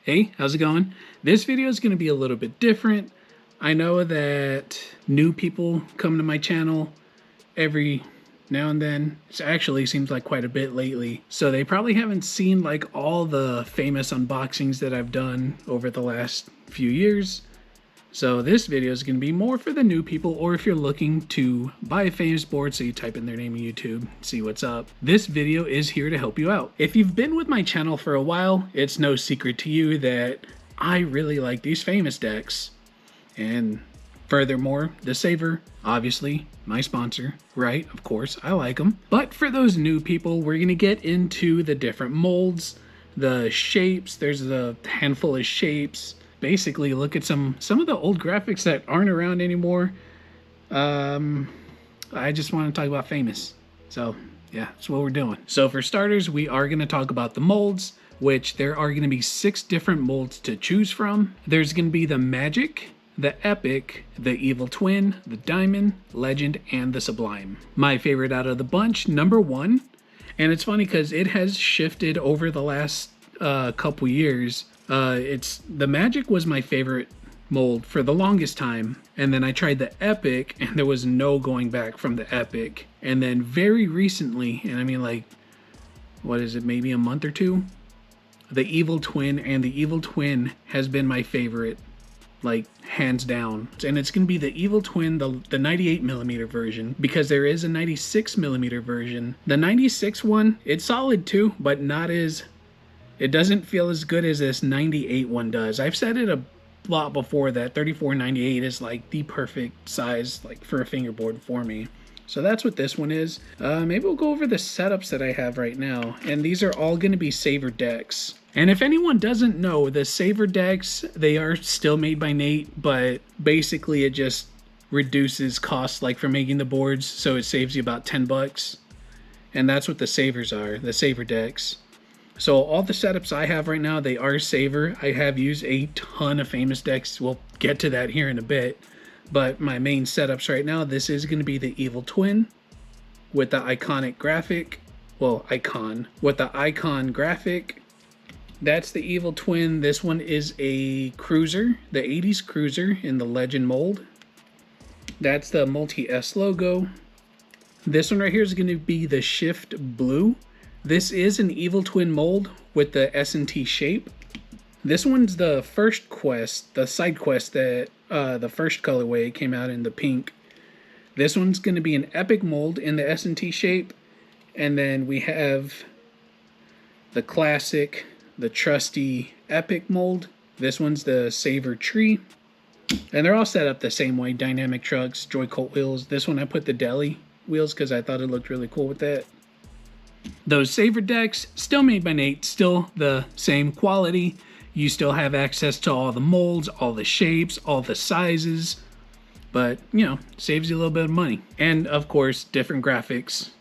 Hey, how's it going? This video is going to be a little bit different. I know that new people come to my channel every now and then. It actually seems like quite a bit lately. So they probably haven't seen like all the famous unboxings that I've done over the last few years. So this video is going to be more for the new people, or if you're looking to buy a FAYMUS board, so you type in their name on YouTube, see what's up. This video is here to help you out. If you've been with my channel for a while, it's no secret to you that I really like these FAYMUS decks. And furthermore, the SAYVUR, obviously, my sponsor, right? Of course, I like them. But for those new people, we're going to get into the different molds, the shapes. There's a handful of shapes. Basically look at some of the old graphics that aren't around anymore. I just want to talk about FAYMUS. So yeah, that's what we're doing. So for starters, we are going to talk about the molds, which there are going to be 6 different molds to choose from. There's going to be the Magic, the Epic, the Evil Twin, the Diamond, Legend, and the Sublime. My favorite out of the bunch, number 1, and it's funny because it has shifted over the last couple years. It's the Magic was my favorite mold for the longest time, and then I tried the Epic and there was no going back from the Epic. And then very recently, and I mean like, what is it, maybe a month or two, the Evil Twin, and the Evil Twin has been my favorite, like hands down. And it's gonna be the Evil Twin, the 98mm version, because there is a 96mm version. The 96 one, it's solid too, but not as, it doesn't feel as good as this 98 one does. I've said it a lot before that 3498 is like the perfect size like for a fingerboard for me. So that's what this one is. Maybe we'll go over the setups that I have right now. And these are all going to be SAYVUR decks. And if anyone doesn't know, the SAYVUR decks, they are still made by Nate, but basically it just reduces costs like for making the boards. So it saves you about 10 bucks. And that's what the SAYVURs are, the SAYVUR decks. So all the setups I have right now, they are SAYVUR. I have used a ton of FAYMUS decks. We'll get to that here in a bit. But my main setups right now, this is going to be the Evil Twin with the iconic graphic. Well, icon. With the icon graphic. That's the Evil Twin. This one is a cruiser, the 80s cruiser in the Legend mold. That's the Multi-S logo. This one right here is going to be the Shift Blue. This is an Evil Twin mold with the S&T shape. This one's the first quest, the side quest that the first colorway came out in the pink. This one's going to be an Epic mold in the S&T shape. And then we have the classic, the trusty Epic mold. This one's the SAYVUR tree. And they're all set up the same way. Dynamic trucks, Joy Colt wheels. This one I put the deli wheels because I thought it looked really cool with that. Those SAYVUR decks, still made by Nate, still the same quality. You still have access to all the molds, all the shapes, all the sizes. But, you know, saves you a little bit of money. And, of course, different graphics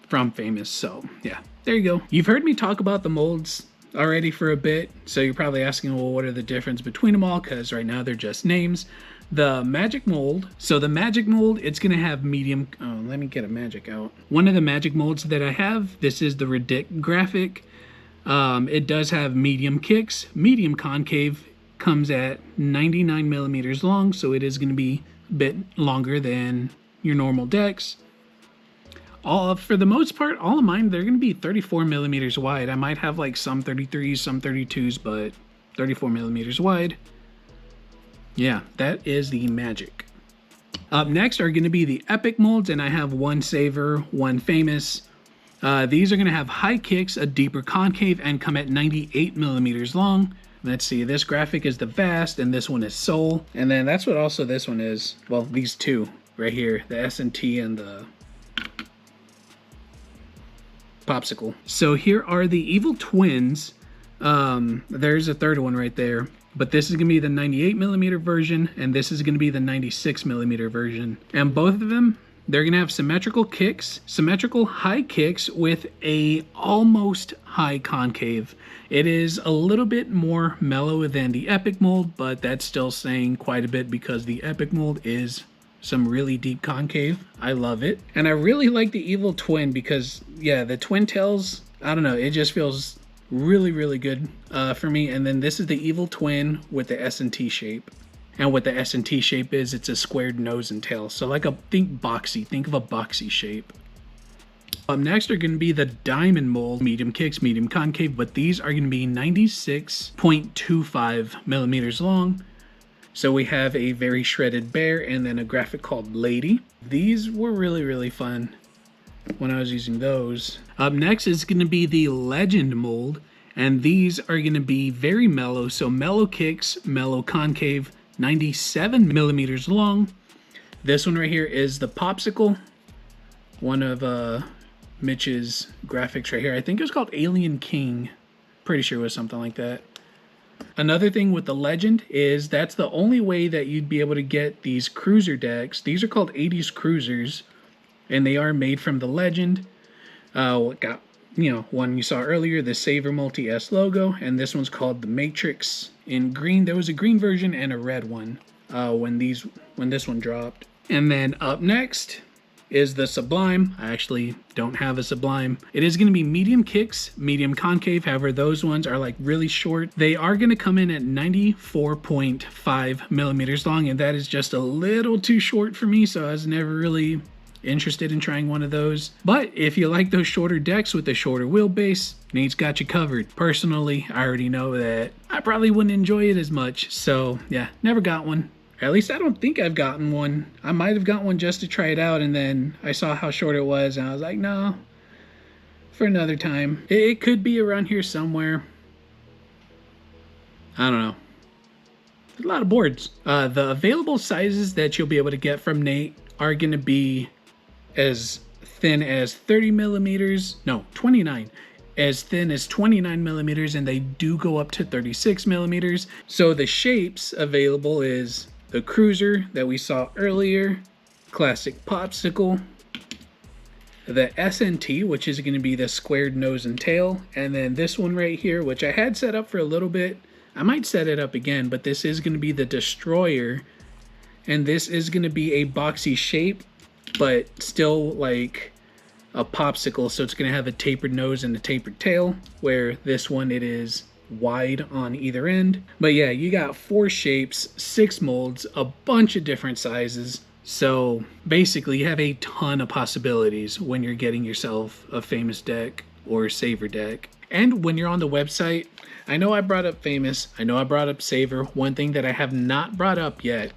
from FAYMUS. So, yeah, there you go. You've heard me talk about the molds already for a bit. So you're probably asking, well, what are the difference between them all? Because right now they're just names. The Magic mold. So the Magic mold, it's going to have medium. Oh, let me get a Magic out. One of the Magic molds that I have, this is the Ridic graphic. It does have medium kicks. Medium concave comes at 99mm long. So it is going to be a bit longer than your normal decks. For the most part, all of mine, they're going to be 34mm wide. I might have like some 33s, some 32s, but 34mm wide. Yeah, that is the Magic. Up next are going to be the Epic molds, and I have one SAYVUR, one FAYMUS. These are going to have high kicks, a deeper concave, and come at 98mm long. Let's see, this graphic is the Vast, and this one is Soul. And then that's what also this one is. Well, these two right here, the S&T and the Popsicle. So here are the Evil Twins. There's a third one right there. But this is going to be the 98mm version, and this is going to be the 96mm version. And both of them, they're going to have symmetrical kicks, symmetrical high kicks with a almost high concave. It is a little bit more mellow than the Epic mold, but that's still saying quite a bit because the Epic mold is some really deep concave. I love it. And I really like the Evil Twin because, yeah, the twin tails, I don't know, it just feels Really, really good for me. And then this is the Evil Twin with the S&T shape. And what the S&T shape is, it's a squared nose and tail. So like think boxy, think of a boxy shape. Up next are going to be the diamond mold, medium kicks, medium concave, but these are going to be 96.25 millimeters long. So we have a very shredded bear and then a graphic called Lady. These were really, really fun when I was using those. Up next is going to be the legend mold, and these are going to be very mellow. So mellow kicks, mellow concave, 97 millimeters long. This one right here is the popsicle, one of Mitch's graphics right here. I think it was called Alien King. Pretty sure it was something like that. Another thing with the legend is that's the only way that you'd be able to get these cruiser decks. These are called 80s cruisers, and they are made from the legend. Got, one you saw earlier, the SAYVUR Multi-S logo, and this one's called the Matrix in green. There was a green version and a red one when this one dropped. And then up next is the Sublime. I actually don't have a Sublime. It is going to be medium kicks, medium concave. However, those ones are like really short. They are going to come in at 94.5 millimeters long, and that is just a little too short for me, so I was never really interested in trying one of those. But if you like those shorter decks with a shorter wheelbase, Nate's got you covered. Personally, I already know that I probably wouldn't enjoy it as much, so yeah, never got one. At least I don't think I've gotten one. I might have got one just to try it out, and then I saw how short it was, and I was like, no, for another time. It could be around here somewhere. I don't know. There's a lot of boards. The available sizes that you'll be able to get from Nate are going to be as thin as 30 millimeters. No, 29. As thin as 29 millimeters, and they do go up to 36 millimeters. So the shapes available is the cruiser that we saw earlier, classic popsicle, the S&T, which is going to be the squared nose and tail, and then this one right here, which I had set up for a little bit. I might set it up again, but this is going to be the Destroyer, and this is going to be a boxy shape, but still like a popsicle, so it's going to have a tapered nose and a tapered tail, where this one it is wide on either end. But yeah, you got 4 shapes, 6 molds, a bunch of different sizes. So basically you have a ton of possibilities when you're getting yourself a FAYMUS deck or SAYVUR deck. And when you're on the website, I know I brought up FAYMUS, I know I brought up SAYVUR. One thing that I have not brought up yet,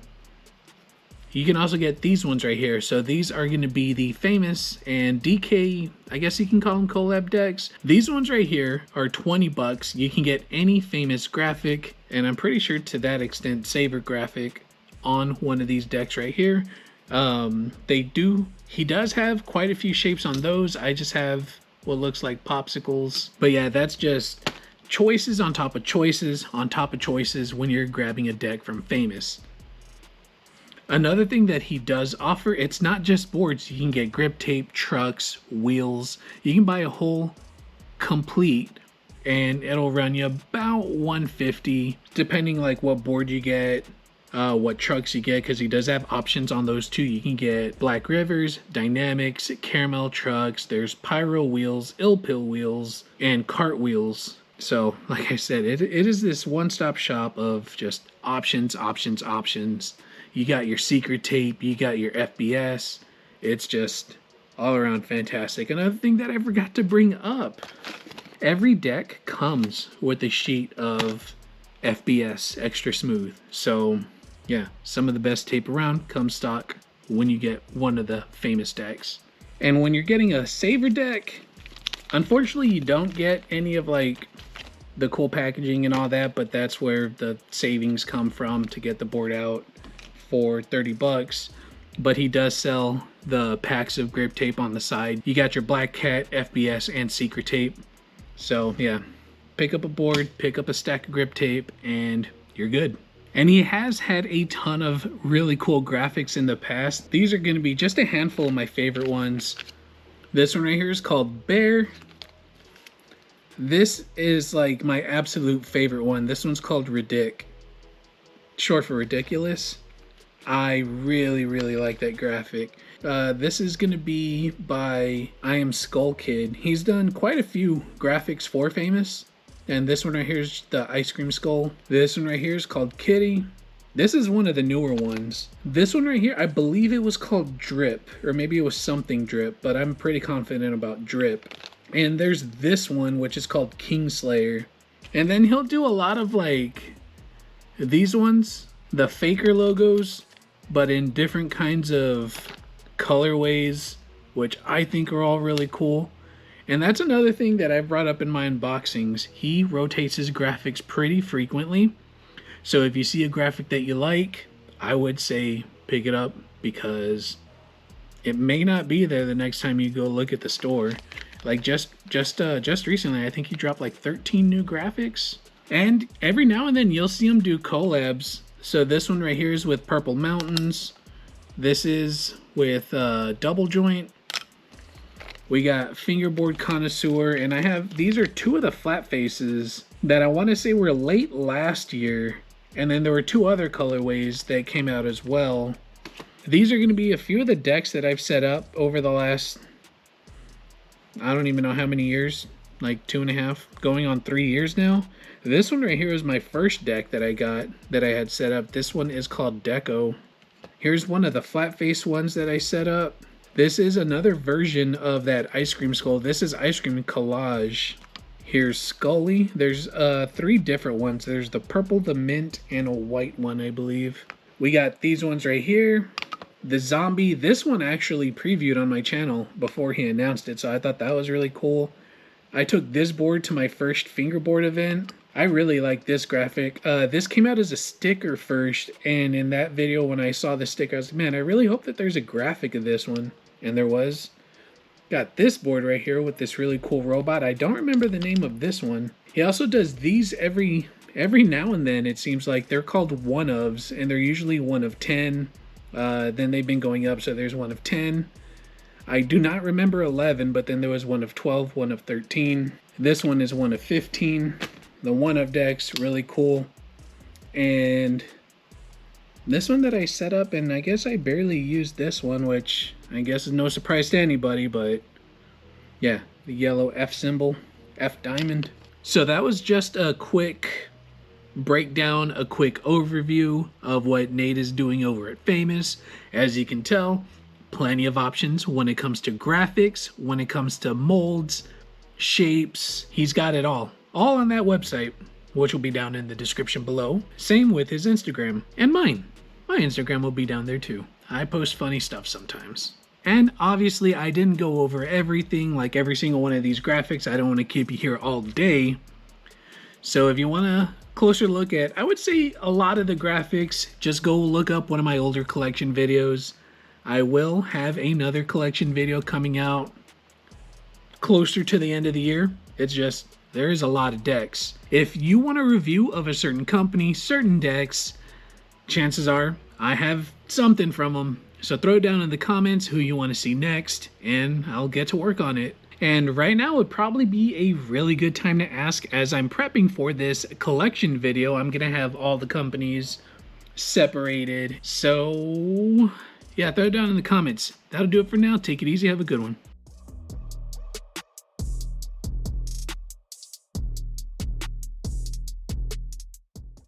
you can also get these ones right here. So these are going to be the FAYMUS and DK, I guess you can call them collab decks. These ones right here are 20 bucks. You can get any FAYMUS graphic, and I'm pretty sure to that extent SAYVUR graphic on one of these decks right here. He does have quite a few shapes on those. I just have what looks like popsicles. But yeah, that's just choices on top of choices on top of choices when you're grabbing a deck from FAYMUS. Another thing that he does offer, it's not just boards. You can get grip tape, trucks, wheels. You can buy a whole complete, and it'll run you about $150, depending like what board you get, what trucks you get, because he does have options on those too. You can get Black Rivers, Dynamics, Caramel trucks. There's Pyro wheels, Ill Pill wheels, and cart wheels. So like I said, it is this one-stop shop of just options, options, options. You got your secret tape, you got your FBS. It's just all around fantastic. Another thing that I forgot to bring up, every deck comes with a sheet of FBS extra smooth. So yeah, some of the best tape around comes stock when you get one of the FAYMUS decks. And when you're getting a SAYVUR deck, unfortunately you don't get any of like the cool packaging and all that, but that's where the savings come from to get the board out for 30 bucks. But he does sell the packs of grip tape on the side. You got your Black Cat, FBS, and secret tape. So yeah, pick up a board, pick up a stack of grip tape, and you're good. And he has had a ton of really cool graphics in the past. These are going to be just a handful of my favorite ones. This one right here is called Bear. This is like my absolute favorite one. This one's called Ridic, short for ridiculous. I really, really like that graphic. This is going to be by I Am Skull Kid. He's done quite a few graphics for FAYMUS. And this one right here is the ice cream skull. This one right here is called Kitty. This is one of the newer ones. This one right here, I believe it was called Drip, or maybe it was something Drip, but I'm pretty confident about Drip. And there's this one, which is called Kingslayer. And then he'll do a lot of like these ones, the Faker logos, but in different kinds of colorways, which I think are all really cool. And that's another thing that I've brought up in my unboxings. He rotates his graphics pretty frequently. So if you see a graphic that you like, I would say pick it up, because it may not be there the next time you go look at the store. Like just recently, I think he dropped like 13 new graphics. And every now and then you'll see him do collabs. So this one right here is with Purple Mountains. This is with Double Joint. We got Fingerboard Connoisseur, and I have, these are two of the flat faces that I want to say were late last year. And then there were two other colorways that came out as well. These are going to be a few of the decks that I've set up over the last, I don't even know how many years, like 2.5, going on 3 years now. This one right here is my first deck that I got, that I had set up. This one is called Deco. Here's one of the flat face ones that I set up. This is another version of that ice cream skull. This is Ice Cream Collage. Here's Scully. There's 3 different ones. There's the purple, the mint, and a white one, I believe. We got these ones right here. The zombie. This one actually previewed on my channel before he announced it, so I thought that was really cool. I took this board to my first fingerboard event. I really like this graphic. This came out as a sticker first, and in that video when I saw the sticker, I was like, man, I really hope that there's a graphic of this one. And there was. Got this board right here with this really cool robot. I don't remember the name of this one. He also does these every now and then, it seems like. They're called one-ofs, and they're usually 1 of 10. Then they've been going up, so there's 1 of 10. I do not remember 11, but then there was 1 of 12, 1 of 13. This one is 1 of 15. The 1 of decks, really cool. And this one that I set up, and I guess I barely used this one, which I guess is no surprise to anybody, but yeah, the yellow F symbol, F diamond. So that was just a quick breakdown, a quick overview of what Nate is doing over at FAYMUS. As you can tell, plenty of options when it comes to graphics, when it comes to molds, shapes. He's got it all on that website, which will be down in the description below. Same with his Instagram and mine. My Instagram will be down there too. I post funny stuff sometimes. And obviously I didn't go over everything, like every single one of these graphics. I don't want to keep you here all day. So if you want a closer look at, I would say a lot of the graphics, just go look up one of my older collection videos. I will have another collection video coming out closer to the end of the year. It's just, there is a lot of decks. If you want a review of a certain company, certain decks, chances are I have something from them. So throw it down in the comments who you want to see next, and I'll get to work on it. And right now would probably be a really good time to ask, as I'm prepping for this collection video. I'm going to have all the companies separated. So yeah, throw it down in the comments. That'll do it for now. Take it easy. Have a good one.